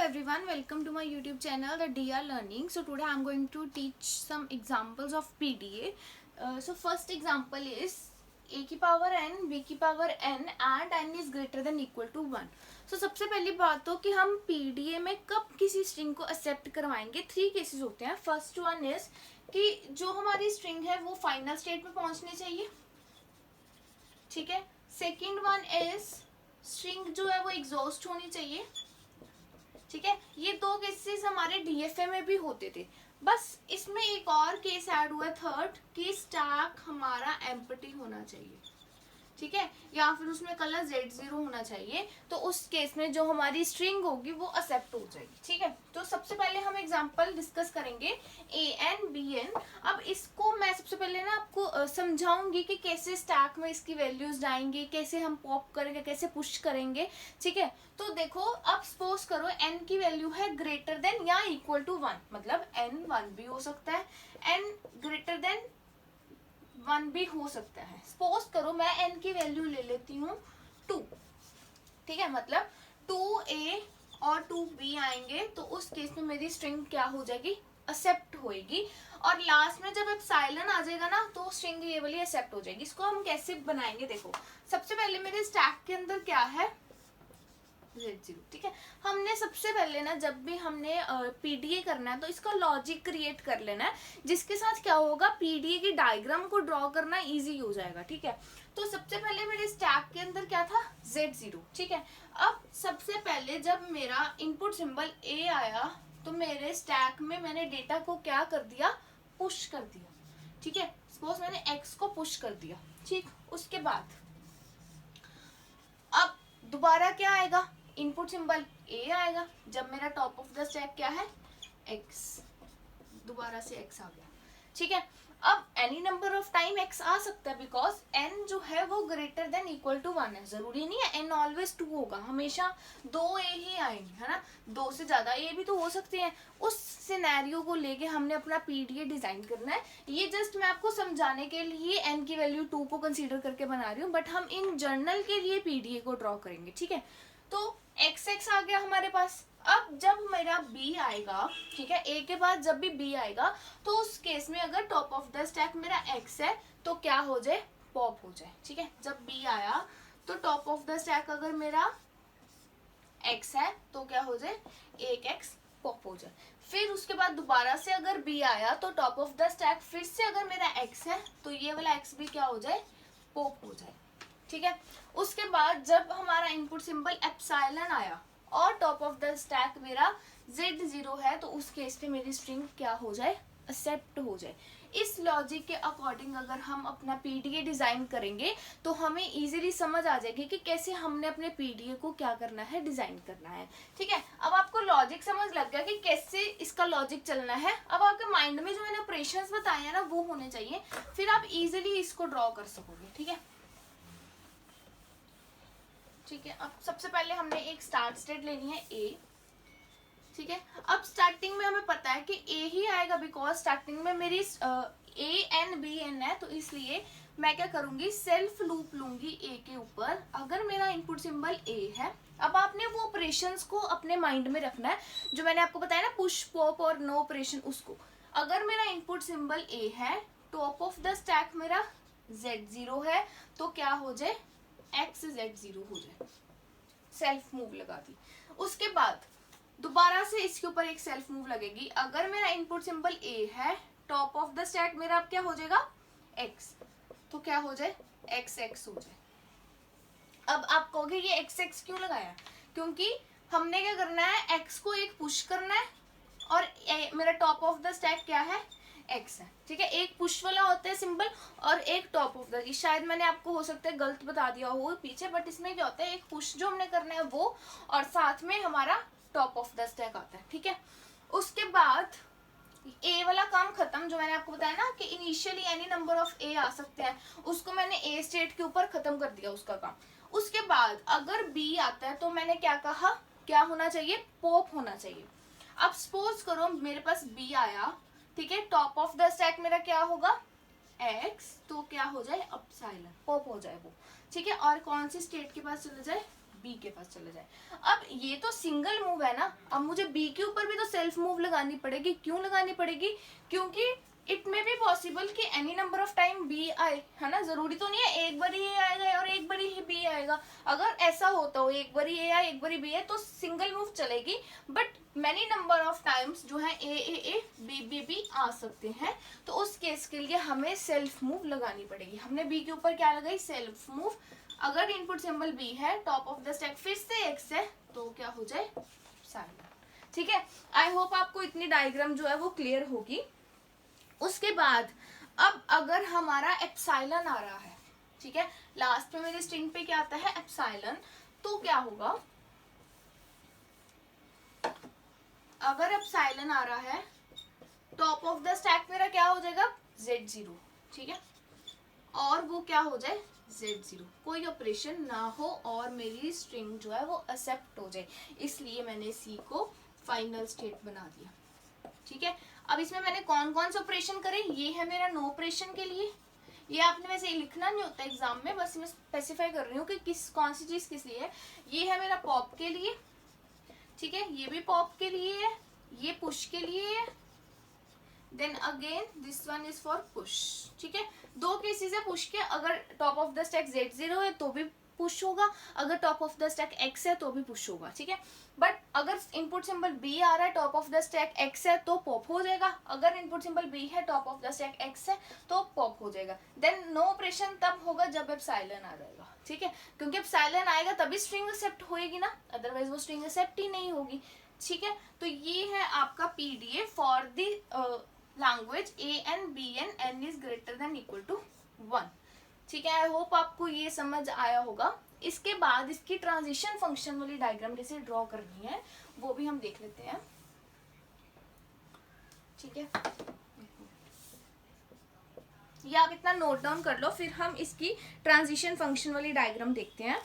everyone, welcome to my YouTube channel, the DR Learning. So today I am going to teach some examples of PDA. So first example is a की power n, b की power n and n is greater than equal to 1. So सबसे पहली बात तो कि हम PDA में कब किसी स्ट्रिंग को एक्सेप्ट करवाएंगे. 3 केसेस होते हैं. फर्स्ट वन इज कि जो हमारी स्ट्रिंग है वो फाइनल स्टेट में पहुंचनी चाहिए, ठीक है. सेकेंड वन इज स्ट्रिंग जो है वो एग्जॉस्ट होनी चाहिए, ठीक है. ये 2 केसेस हमारे डीएफए में भी होते थे. बस इसमें एक और केस ऐड हुआ है थर्ड कि स्टैक हमारा एम्प्टी होना चाहिए, ठीक है, या फिर उसमें कलर Z0 होना चाहिए. तो उस केस में जो हमारी स्ट्रिंग होगी वो एक्सेप्ट हो जाएगी, ठीक है. तो सबसे पहले हम एग्जांपल डिस्कस करेंगे AN BN. अब इसको मैं सबसे पहले ना आपको समझाऊंगी कि कैसे स्टैक में इसकी वैल्यूज आएंगी, कैसे हम पॉप करेंगे, कैसे पुश करेंगे, ठीक है. तो देखो, अब सपोज करो n की वैल्यू है ग्रेटर देन या इक्वल टू 1, मतलब n 1 भी हो सकता है, n ग्रेटर देन 1 भी हो सकता है. सपोज करो मैं n की वैल्यू ले लेती हूँ 2, ठीक है, मतलब 2a और 2b आएंगे. तो उस केस में मेरी स्ट्रिंग क्या हो जाएगी, एक्सेप्ट होएगी. और लास्ट में जब एप्सिलॉन आ जाएगा ना तो स्ट्रिंग ये वाली एक्सेप्ट हो जाएगी. इसको हम कैसे बनाएंगे, देखो सबसे पहले मेरे स्टैक के अंदर क्या है, Z0, ठीक है. हमने सबसे पहले ना जब भी हमने पीडीए करना है तो इसका लॉजिक क्रिएट कर लेना है, जिसके साथ क्या होगा, पीडीए की डायग्राम को ड्रॉ करना इजी हो जाएगा, ठीक है. तो सबसे पहले मेरे स्टैक के अंदर क्या था, Z0, ठीक है. अब सबसे पहले जब मेरा इनपुट सिंबल A आया तो मेरे स्टैक में मैंने डेटा को क्या कर दिया, पुश कर दिया, ठीक है. सपोज मैंने X को पुश कर दिया, ठीक. उसके बाद अब दोबारा क्या आएगा, इनपुट सिंबल A आएगा. जब मेरा टॉप ऑफ द स्टैक क्या है, X, दोबारा से X आ गया, ठीक है. अब any number of time X आ सकता है बिकॉज N जो है वो ग्रेटर देन इक्वल टू 1 है. जरूरी नहीं है N ऑलवेज 2 होगा, हमेशा 2A ही आएंगे, है ना. 2 से ज्यादा A भी तो हो सकते हैं. उस सिनेरियो को लेके हमने अपना पीडीए डिजाइन करना है. ये जस्ट मैं आपको समझाने के लिए N की वैल्यू 2 को कंसीडर करके बना रही हूँ, बट हम इन जर्नल के लिए पीडीए को ड्रॉ करेंगे, ठीक है. तो XX आ गया हमारे पास. अब जब मेरा B आएगा, ठीक है, A के बाद जब भी B आएगा तो उस केस में अगर टॉप ऑफ द स्टैक मेरा X है तो क्या हो जाए, पॉप हो जाए, ठीक है. जब B आया तो टॉप ऑफ द स्टैक अगर मेरा X है तो क्या हो जाए, एक X पॉप हो जाए. फिर उसके बाद दोबारा से अगर B आया तो टॉप ऑफ द स्टैक फिर से अगर मेरा X है तो ये वाला X भी क्या हो जाए, पॉप हो जाए, ठीक है. उसके बाद जब हमारा इनपुट सिंबल एप्सिलॉन आया और टॉप ऑफ द स्टैक मेरा Z0 है तो उस केस पे मेरी स्ट्रिंग क्या हो जाए, एक्सेप्ट हो जाए. इस लॉजिक के अकॉर्डिंग अगर हम अपना पीडीए डिजाइन करेंगे तो हमें इजीली समझ आ जाएगी कि कैसे हमने अपने पीडीए को क्या करना है, डिजाइन करना है, ठीक है. अब आपको लॉजिक समझ लग गया कि कैसे इसका लॉजिक चलना है. अब आपके माइंड में जो मैंने ऑपरेशंस बताए हैं ना वो होने चाहिए, फिर आप इजीली इसको ड्रॉ कर सकोगे, ठीक है. ठीक है, अब सबसे पहले हमने एक स्टार्ट स्टेट लेनी है A, ठीक है. अब स्टार्टिंग में हमें पता है कि A ही आएगा बिकॉज स्टार्टिंग में मेरी AN BN है, तो इसलिए मैं क्या करूंगी, सेल्फ लूप लूंगी A के ऊपर. अगर मेरा इनपुट सिंबल A है, अब आपने वो ऑपरेशंस को अपने माइंड में रखना है जो मैंने आपको बताया ना, पुश पॉप और नो ऑपरेशन, उसको. अगर मेरा इनपुट सिंबल A है, टॉप ऑफ द स्टैक मेरा Z0 है, तो क्या हो जाए, X Z0 हो जाए, सेल्फ मूव लगा दी. उसके बाद दोबारा से इसके ऊपर एक सेल्फ मूव लगेगी. अगर मेरा इनपुट सिंबल A है, टॉप ऑफ द स्टैक मेरा अब क्या हो जाएगा, X, तो क्या हो जाए, XX हो जाए. अब आप कहोगे ये XX क्यों लगाया, क्योंकि हमने क्या करना है, X को एक पुश करना है और मेरा टॉप ऑफ द स्टैक क्या है, X है, ठीक है. एक पुश वाला होता है सिंबल और एक टॉप ऑफ द, शायद मैंने आपको हो सकता है गलत बता दिया हो पीछे, बट इसमें क्या होता है, एक पुश जो हमने करना है वो, और साथ में हमारा टॉप ऑफ द स्टैक आता है, ठीक है. उसके बाद A वाला काम खत्म, जो मैंने आपको बताया ना कि initially any number of A आ सकते हैं, उसको मैंने A स्टेट के ऊपर खत्म कर दिया उसका काम. उसके बाद अगर B आता है तो मैंने क्या कहा, क्या होना चाहिए, पॉप होना चाहिए. अब सपोज करो मेरे पास B आया, ठीक है, टॉप ऑफ द स्टैक मेरा क्या होगा, X, तो क्या हो जाए, एप्सिलॉन, पॉप हो जाए वो, ठीक है. और कौन सी स्टेट के पास चला जाए, बी के पास चला जाए। अब ये तो सिंगल मूव है ना, अब मुझे बी के ऊपर भी तो सेल्फ मूव लगानी पड़ेगी। क्यों लगानी पड़ेगी? क्योंकि इट मे बी पॉसिबल कि any number of time B आए, है ना, जरूरी तो नहीं है एक बार ही ए आएगा और एक बार ही बी आएगा। अगर ऐसा होता हो एक बार ए आए एक बार बी आए तो सिंगल मूव चलेगी, but many number of times जो है ए बी बी आ सकते हैं, तो उस केस के लिए हमें सेल्फ मूव लगानी पड़ेगी। हमने बी के ऊपर क्या लगाई? Self move. अगर इनपुट सिंबल बी है, टॉप ऑफ द स्टैक फिर से एक्स है, तो क्या हो जाए? साइलेंट। ठीक है, आई होप आपको इतनी डायग्राम जो है वो क्लियर होगी। उसके बाद अब अगर हमारा एप्सिलॉन आ रहा है, ठीक है, लास्ट में मेरे स्ट्रिंग पे क्या आता है? एप्सिलॉन। तो क्या होगा? अगर एप्सिलॉन आ रहा है, टॉप ऑफ द स्टैक मेरा क्या हो जाएगा? Z0। ठीक है, और वो क्या हो जाए? Z0। कोई ऑपरेशन ना हो और मेरी स्ट्रिंग जो है वो एक्सेप्ट हो जाए, इसलिए मैंने C को फाइनल स्टेट बना दिया। ठीक है, अब इसमें मैंने कौन कौन से ऑपरेशन करे? ये है मेरा नो ऑपरेशन के लिए, ये आपने वैसे लिखना नहीं होता एग्जाम में, बस मैं स्पेसिफाई कर रही हूँ कि कौन सी चीज किस लिए है। ये है मेरा पॉप के लिए, ठीक है, ये भी पॉप के लिए है, ये पुश के लिए है, then again this one is for push. ठीक है, दो केसेस है पुश के। अगर top of the stack Z0 है तो भी पुश होगा, अगर top of the stack X है तो भी पुश होगा। ठीक है, बट अगर इनपुट सिंबल B आ रहा है, top of the stack X है तो पॉप हो जाएगा। अगर इनपुट सिंबल B है, top of the stack X है तो पॉप हो जाएगा। देन नो ऑपरेशन तब होगा जब एप्सिलॉन आ जाएगा। ठीक है, क्योंकि एप्सिलॉन आएगा तभी स्ट्रिंग एक्सेप्ट होएगी ना, अदरवाइज वो स्ट्रिंग एक्सेप्ट ही नहीं होगी। ठीक है, तो ये है आपका PDF for the language AN BN N is greater than equal to 1। ठीक है, आई होप आपको ये समझ आया होगा। इसके बाद इसकी ट्रांजिशन फंक्शन वाली डायग्राम जैसे ड्रॉ करनी है वो भी हम देख लेते हैं। ठीक है, ये आप इतना नोट डाउन कर लो, फिर हम इसकी ट्रांजिशन फंक्शन वाली डायग्राम देखते हैं।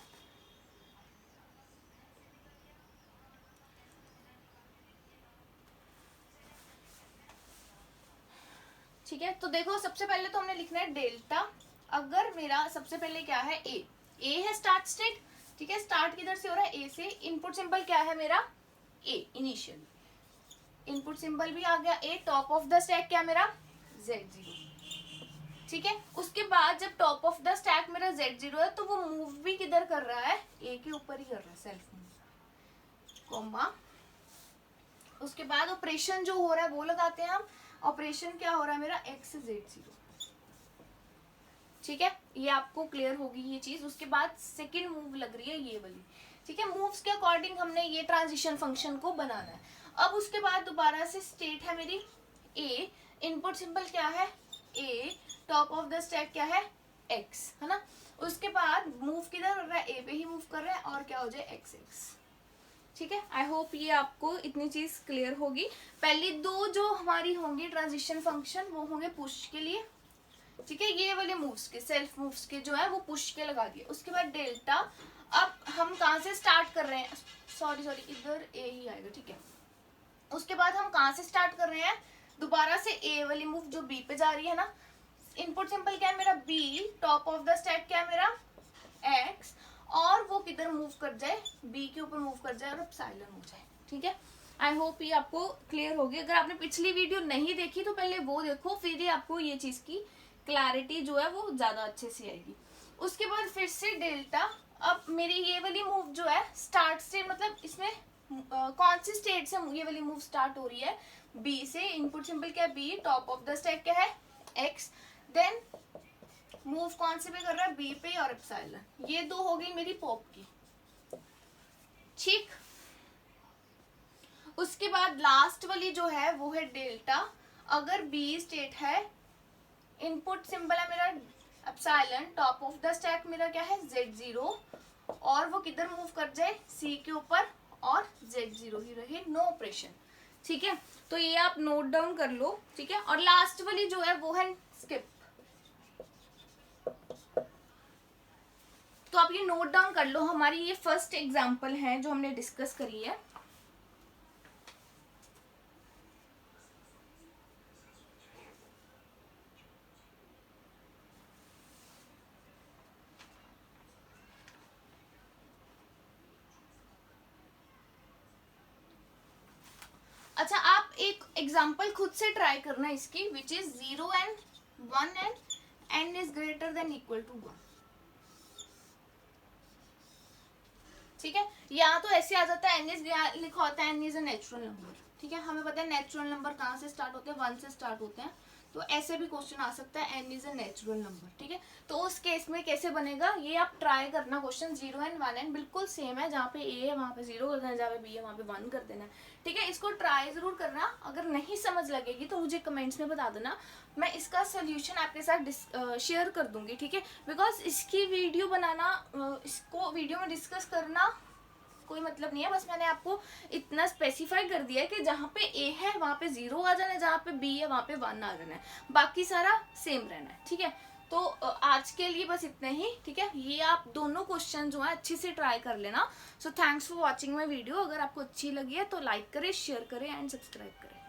ठीक है, तो देखो सबसे पहले तो हमने लिखना है डेल्टा। अगर मेरा सबसे पहले क्या है? ए है स्टार्ट स्टेट। ठीक है, स्टार्ट किधर से हो रहा है? ए से। इनपुट सिंबल क्या है मेरा? ए इनिशियल। इनपुट सिंबल भी आ गया ए। टॉप ऑफ द स्टैक क्या मेरा? Z0। ठीक है, उसके बाद जब टॉप ऑफ द स्टैक मेरा Z0 है तो वो मूव भी किधर कर रहा है? ए के ऊपर ही कर रहा है, सेल्फ मूव, कॉमा। उसके बाद ऑपरेशन जो हो रहा है वो लगाते हैं हम। ऑपरेशन क्या हो रहा है मेरा? X Z0। ठीक है, ये आपको क्लियर होगी ये चीज। उसके बाद सेकंड मूव लग रही है ये वाली। ठीक है, मूव्स के अकॉर्डिंग हमने ये ट्रांजिशन फंक्शन को बनाना है। अब उसके बाद दोबारा से स्टेट है मेरी A, इनपुट सिंबल क्या है? A, top of the stack क्या है? X, है ना। उसके बाद मूव किधर कर रहा है? A पे ही मूव कर रहा है, और क्या हो जाए? XX। ठीक है, आई होप ये आपको इतनी चीज क्लियर होगी। पहली दो जो हमारी होंगी ट्रांजिशन फंक्शन वो होंगे पुश के लिए। ठीक है, ये वाले मूव्स के, सेल्फ मूव्स के जो है वो पुश के लगा दिए। उसके बाद डेल्टा। अब हम कहाँ से स्टार्ट कर रहे हैं? सॉरी इधर ए ही आएगा। ठीक है, उसके बाद हम कहाँ से स्टार्ट कर रहे हैं? दोबारा से ए वाली मूव जो बी पे जा रही है ना। इनपुट सिंपल क्या है मेरा? B. Top of the stack क्या है मेरा? एक्स। और वो किधर मूव कर जाए? बी के ऊपर मूव कर जाए और एप्सिलॉन हो जाए। ठीक है, आई होप ये आपको क्लियर होगी। अगर आपने पिछली वीडियो नहीं देखी तो पहले वो देखो, फिर ही आपको ये चीज की क्लैरिटी जो है वो ज्यादा अच्छे से आएगी। उसके बाद फिर से डेल्टा। अब मेरी ये वाली मूव जो है स्टार्ट से, मतलब इसमें कौन सी स्टेट से ये वाली मूव स्टार्ट हो रही है? बी से। इनपुट सिंपल क्या है? B. Top of the stack क्या है? एक्स। देन मूव कौन से पे कर रहा है? बी पे और एप्सिलॉन। ये दो हो गई मेरी पॉप की। ठीक, उसके बाद लास्ट वाली जो है वो है डेल्टा। अगर बी स्टेट है, इनपुट सिंबल है मेरा epsilon, top of the stack मेरा क्या है? Z0, और वो किधर मूव कर जाए? C के ऊपर, और Z0 ही रहे, नो ऑपरेशन। ठीक है, तो ये आप नोट डाउन कर लो। ठीक है, और लास्ट वाली जो है वो है स्किप। तो आप ये नोट डाउन कर लो। हमारी ये फर्स्ट एग्जांपल है जो हमने डिस्कस करी है। एक एग्जाम्पल खुद से ट्राई करना इसकी, which is 0 and 1 and n is greater than equal to 1. ठीक है, या तो ऐसे आ जाता है n इज लिखा होता है n is a natural number. ठीक है, हमें पता है नेचुरल नंबर कहाँ से स्टार्ट होते हैं, 1 से स्टार्ट होते हैं. तो ऐसे भी क्वेश्चन आ सकता है n is a natural number. ठीक है, तो उस केस में कैसे बनेगा ये आप ट्राई करना. क्वेश्चन 0 एंड 1 एंड बिल्कुल सेम है, जहाँ पे a है वहाँ पे 0 कर देना, जहाँ पे b है वहाँ पे 1 कर देना. ठीक है, इसको ट्राई जरूर करना. अगर नहीं समझ लगेगी तो मुझे कमेंट्स में बता देना, मैं इसका सोल्यूशन आपके साथ शेयर कर दूंगी. ठीक है, बिकॉज इसकी वीडियो बनाना, इसको वीडियो में डिस्कस करना कोई मतलब नहीं है. बस मैंने आपको इतना स्पेसिफाई कर दिया है कि जहाँ पे a है वहाँ पे 0 आ जाना है, जहाँ पे b है वहाँ पे 1 आ जाना है, बाकी सारा सेम रहना है. ठीक है, तो आज के लिए बस इतना ही. ठीक है, ये आप दोनों क्वेश्चन जो है अच्छे से ट्राई कर लेना. So thanks for watching my video. अगर आपको अच्छी लगी है तो लाइक करें, शेयर करें एंड सब्सक्राइब करें.